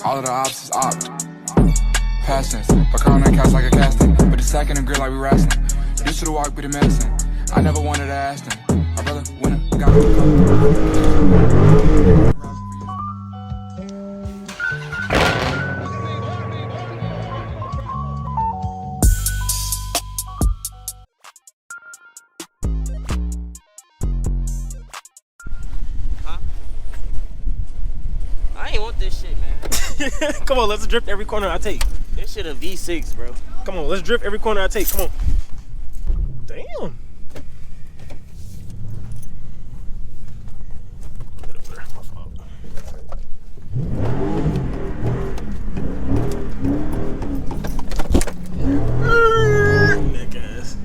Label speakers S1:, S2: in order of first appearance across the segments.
S1: All of the ops is op. Past tense, fuck around that couch like a casting. Put the sack in the grill like we wrestling. Used to the walk, be the medicine. I never wanted to ask them. My brother, winner, got
S2: I ain't want this shit, man.
S3: Come on, let's drift every corner I take.
S2: This shit a V6, bro.
S3: Come on, let's drift every corner I take. Come on. Damn. Neck ass.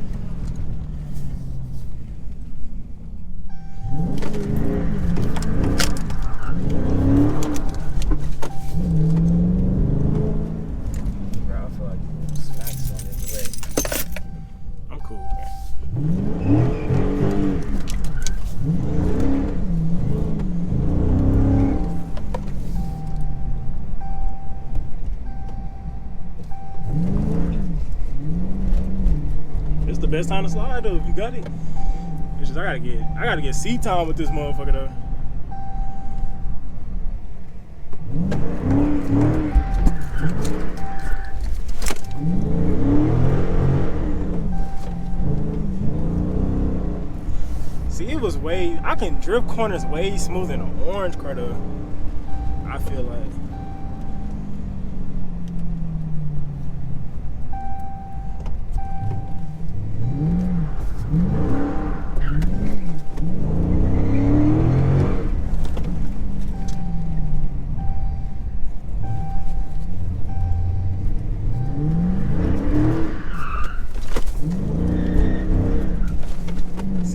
S3: The best time to slide though, if you got it. It's just I gotta get seat time with this motherfucker though. See, it was I can drift corners way smoother than an orange car though. I feel like.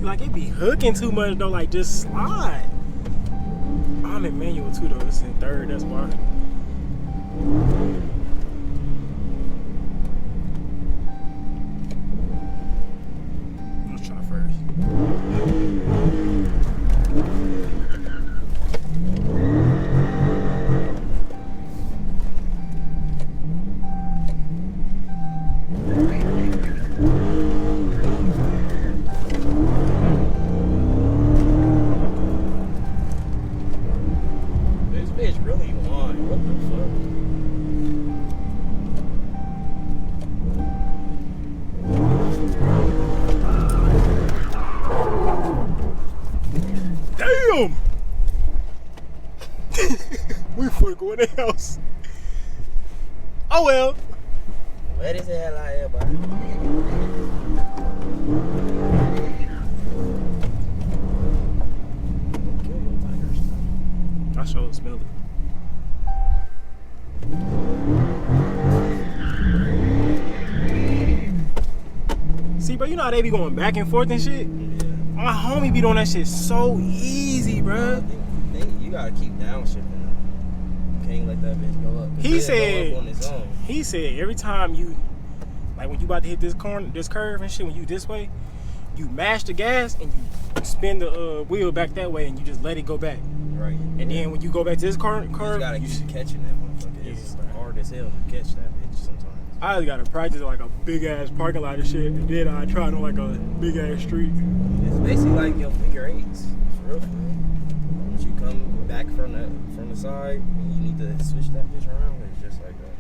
S3: Like it be hooking too much though, like just slide. I'm in manual too though, this is in third, that's why. Let's try first. We finna go in the house. Oh well.
S2: Wet as hell out here, boy.
S3: I sure smelled it. See, bro, you know how they be going back and forth and shit?
S2: Yeah.
S3: My homie be doing that shit so easy, bro.
S2: You gotta keep downshifting. Can't let that bitch go up.
S3: He said every time you, like when you about to hit this curve and shit, when you this way, you mash the gas and you spin the wheel back that way and you just let it go back.
S2: Right.
S3: And then when you go back to this curve,
S2: you gotta keep catching that motherfucker. It's hard as hell to catch that bitch sometimes.
S3: I just gotta practice like a big ass parking lot and shit, and then I try it on like a big ass street.
S2: It's basically like your figure eights. For real, for real. Once you come back from the side, you need to switch that bitch around. It's just like that.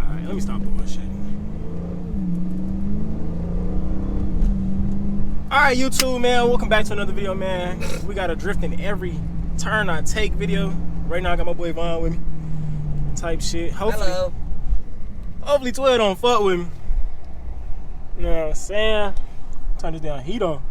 S3: Alright, let me stop bullshitting. Alright, YouTube, man, welcome back to another video, man. We got a drifting every turn I take video. Right now I got my boy Vaughn with me. Type shit. Hopefully 12 don't fuck with me. You know what I'm saying? Turn this down heat on.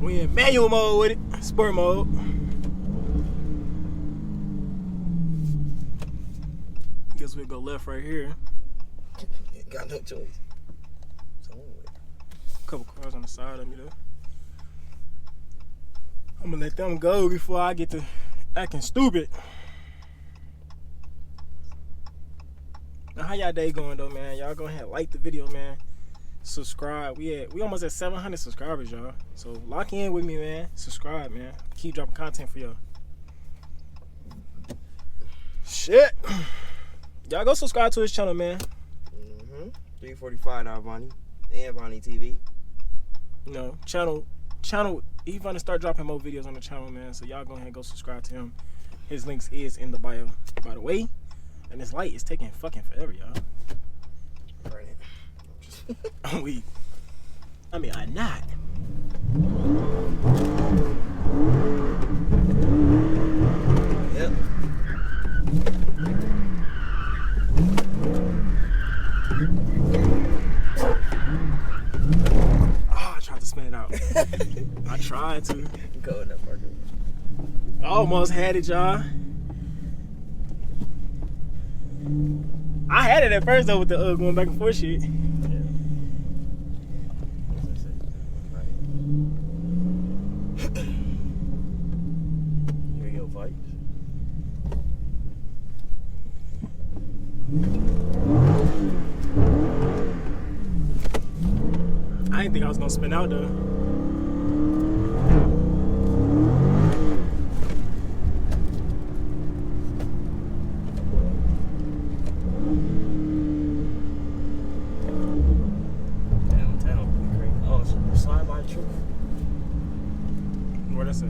S3: We in manual mode with it, sport mode. Guess we'll go left right here.
S2: Got no choice.
S3: Couple cars on the side of me though. I'm gonna let them go before I get to acting stupid. Now, how y'all day going though, man? Y'all go ahead and like the video, man. Subscribe. We almost at 700 subscribers, y'all. So lock in with me, man. Subscribe, man. Keep dropping content for y'all. Shit. Y'all go subscribe to his channel, man.
S2: 345 Vonnie and Vonnie TV.
S3: You know, channel. He's gonna start dropping more videos on the channel, man. So y'all go ahead and go subscribe to him. His links is in the bio, by the way. And this light is taking fucking forever, y'all.
S2: Right.
S3: I'm weak. I mean, I'm not.
S2: Yep.
S3: Oh, I tried to spin it out. I tried to.
S2: Go in that market.
S3: I almost had it, y'all. I had it at first though with the going back and forth shit.
S2: Hear your fights.
S3: I didn't think I was gonna spin out though. Where that's at?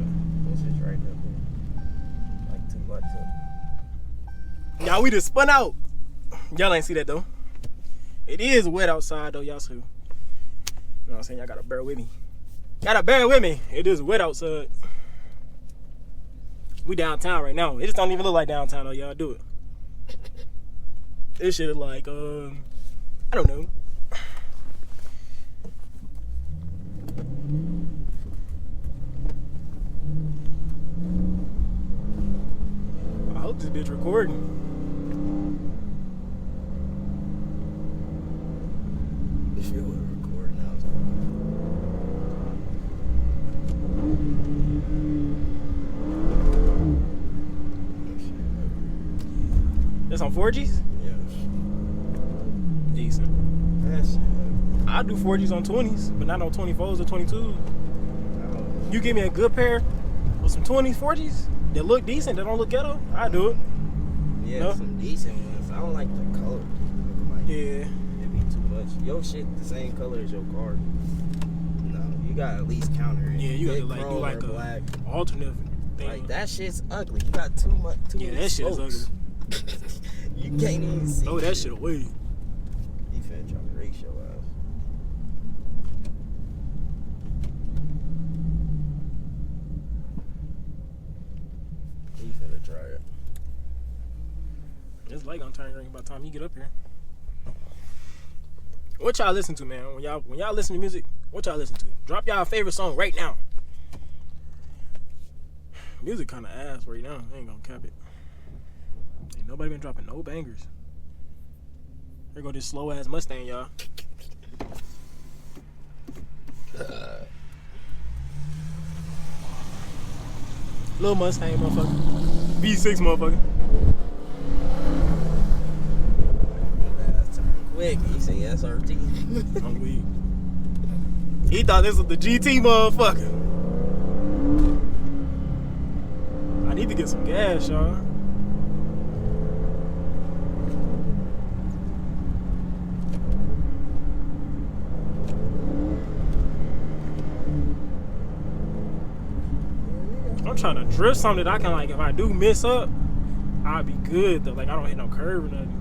S2: This is right up there. Like 2 blocks up.
S3: Y'all, we just spun out. Y'all ain't see that though. It is wet outside though, y'all. So, you know what I'm saying? Y'all gotta bear with me. It is wet outside. We downtown right now. It just don't even look like downtown though, y'all. Do it. This shit is like, I don't know. I hope this bitch recording.
S2: If you would record now.
S3: That's on 4Gs?
S2: Yes.
S3: Decent.
S2: That's
S3: I do 4Gs on 20s, but not on 24s or 22s.
S2: no.
S3: You give me a good pair with some 20s, 4Gs that look decent, that don't look ghetto, I do it.
S2: Yeah,
S3: No?
S2: some decent ones. I don't like the color. Like,
S3: Yeah.
S2: it'd be too much. Your shit the same color as your car. No, you gotta at least counter it.
S3: Yeah, you
S2: Get
S3: gotta like do
S2: chrome
S3: like
S2: or
S3: a
S2: black.
S3: alternative thing.
S2: Like that shit's ugly. You got too much.
S3: Yeah, that shit is ugly.
S2: You can't even see.
S3: Throw that shit away.
S2: You finna try to race your ass. You finna try it.
S3: This light gonna turn green by the time you get up here. What y'all listen to, man? When y'all listen to music, what y'all listen to? Drop y'all favorite song right now. Music kind of ass right now. I ain't gonna cap it. Ain't nobody been dropping no bangers. Here go this slow ass Mustang, y'all. Little Mustang, motherfucker. V6, motherfucker.
S2: Last time. Quick, he say SRT.
S3: I'm weak. He thought this was the GT, motherfucker. I need to get some gas, y'all. I'm trying to drift something that I can, like, if I do miss up, I'll be good though. Like, I don't hit no curve or nothing.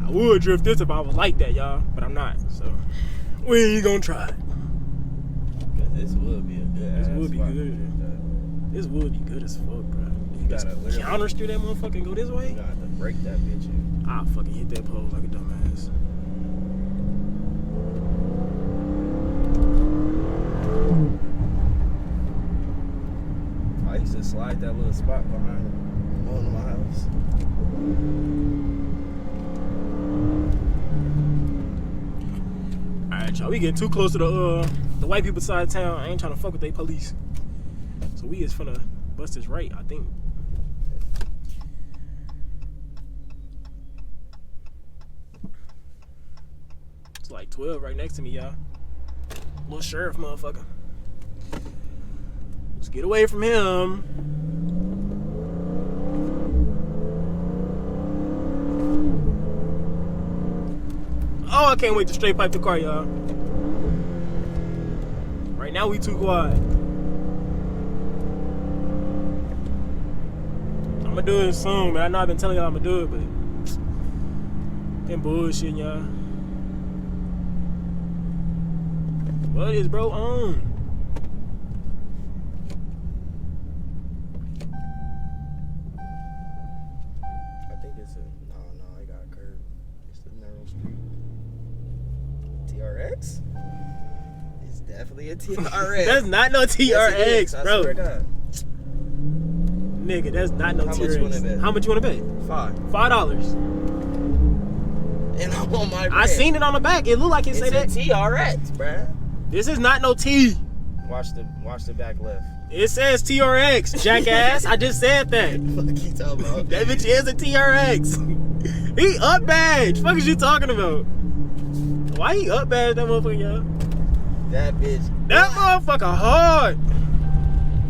S3: I would drift this if I was like that, y'all, but I'm not. So we ain't gonna try it.
S2: Cause this would be a good.
S3: This
S2: ass
S3: would be
S2: spot.
S3: good. This would be good as fuck, bro.
S2: You gotta literally
S3: counter steer that motherfucker and go this way.
S2: You gotta break that bitch in.
S3: I'll fucking hit that pole like a dumbass.
S2: I used to slide that little spot behind one of my house.
S3: Alright, y'all. We getting too close to the white people side of town. I ain't trying to fuck with they police. So we is finna bust this right, I think. It's like 12 right next to me, y'all. Little sheriff motherfucker. Let's get away from him. Oh, I can't wait to straight pipe the car, y'all. Right now, we too quiet. I'm gonna do it soon, man. I know I've been telling y'all I'm gonna do it, but been bullshitting, y'all. What is bro on?
S2: I think it's a no, I got a curve. It's the narrow street. TRX? It's definitely a TRX.
S3: That's not no TRX,
S2: I
S3: bro.
S2: swear to God.
S3: Nigga, that's not no
S2: How
S3: TRX.
S2: much you wanna bet?
S3: How much you wanna pay? $5.
S2: And I'm on my
S3: I seen it on the back. It looked like it
S2: it's
S3: said that.
S2: a TRX, bruh.
S3: This is not no T.
S2: Watch the back left.
S3: It says TRX, jackass. I just said that.
S2: What the fuck you talking about?
S3: That bitch is a TRX. He up badge. Fuck is you talking about? Why he up badge that motherfucker, y'all?
S2: That bitch.
S3: That motherfucker hard.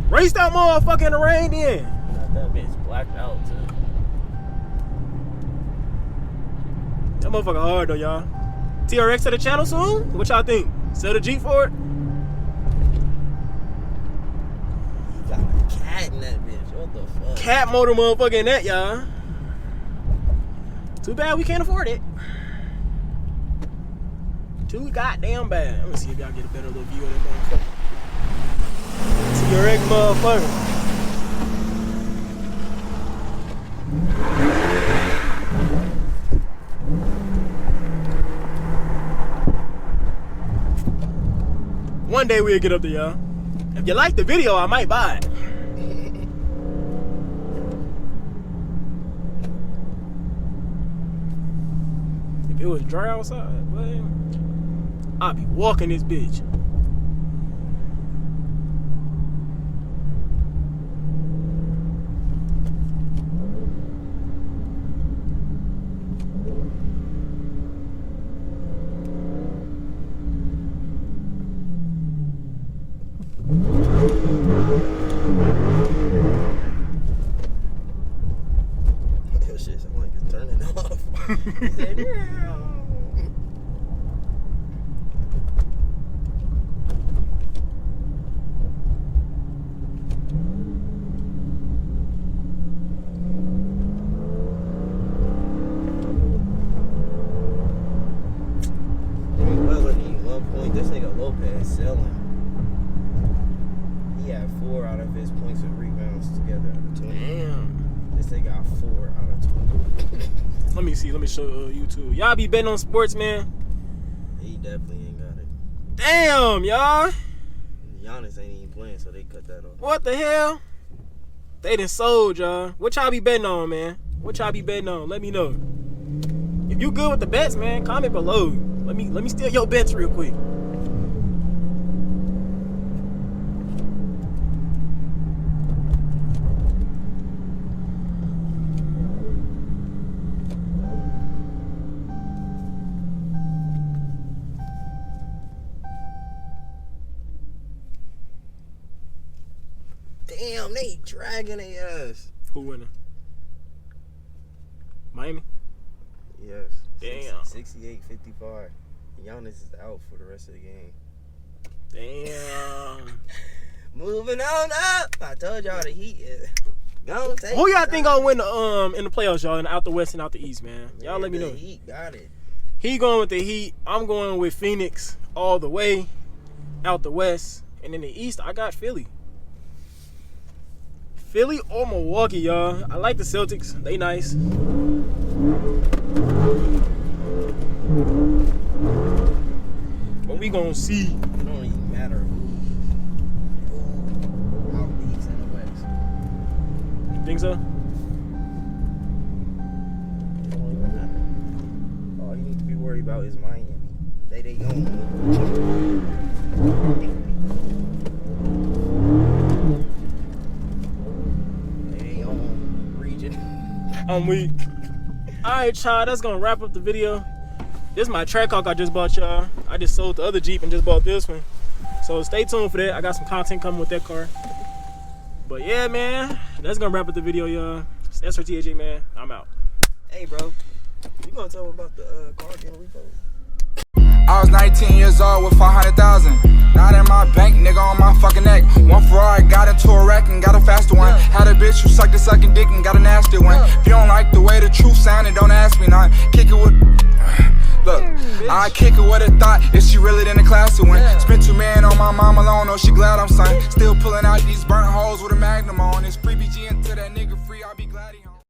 S3: Race that motherfucker in the rain then.
S2: That bitch blacked out too.
S3: That motherfucker hard though, y'all. TRX to the channel soon? What y'all think? Sell the Jeep for it?
S2: You got a cat in that bitch. What the fuck?
S3: Cat motor motherfucker in that, y'all. Too bad we can't afford it. Too goddamn bad. Let me see if y'all get a better little view of that motherfucker. TRX motherfucker. One day we'll get up there, y'all. If you like the video, I might buy it. If it was dry outside, boy, I'd be walking this bitch.
S2: Your shit sound like it's turning off. He said, yeah. This nigga Lopez selling. He had 4 out of his points and rebounds together out of 20.
S3: Damn.
S2: This nigga got 4 out of 20.
S3: Let me see. Let me show YouTube. Y'all be betting on sports, man.
S2: He definitely ain't got it.
S3: Damn, y'all.
S2: Giannis ain't even playing, so they cut that off.
S3: What the hell? They done sold, y'all. What y'all be betting on, man? What y'all be betting on? Let me know. If you good with the bets, man, comment below. Let me steal your bets real quick.
S2: Damn, they dragging their ass.
S3: Who winning? Miami?
S2: Yes.
S3: Damn.
S2: 68-55. Giannis is out for the rest of the game.
S3: Damn.
S2: Moving on up. I told y'all the Heat is gonna take.
S3: Who y'all think gonna win in the playoffs, y'all? Out the West and out the East, man. Y'all let me know.
S2: The Heat got it.
S3: He going with the Heat. I'm going with Phoenix all the way. Out the West. And in the East, I got Philly. Philly or Milwaukee, y'all. I like the Celtics. They nice. But we gonna see.
S2: It don't even matter who outleads in the West.
S3: You think so?
S2: It don't even matter. All you need to be worried about is Miami. They on. They on region.
S3: I'm weak. Alright, y'all, that's gonna wrap up the video. This is my Trackhawk I just bought, y'all. I just sold the other Jeep and just bought this one. So stay tuned for that. I got some content coming with that car. But yeah, man, that's gonna wrap up the video, y'all. It's SRTAJ, man. I'm out.
S2: Hey, bro, you gonna tell me about the car getting repo?
S1: I was 19 years old with 500,000. Not in my bank, nigga, on my fucking neck. One Ferrari, got into a wreck and got a faster one. Had a bitch who sucked a sucking dick and got a nasty one. If you don't like the way the truth sounded, don't ask me none. Kick it with... Look, I kick it with a thought if she really didn't classy one. Spent $2 million on my mom alone, oh she glad I'm son. Still pulling out these burnt holes with a magnum on. It's free BG until that nigga free, I be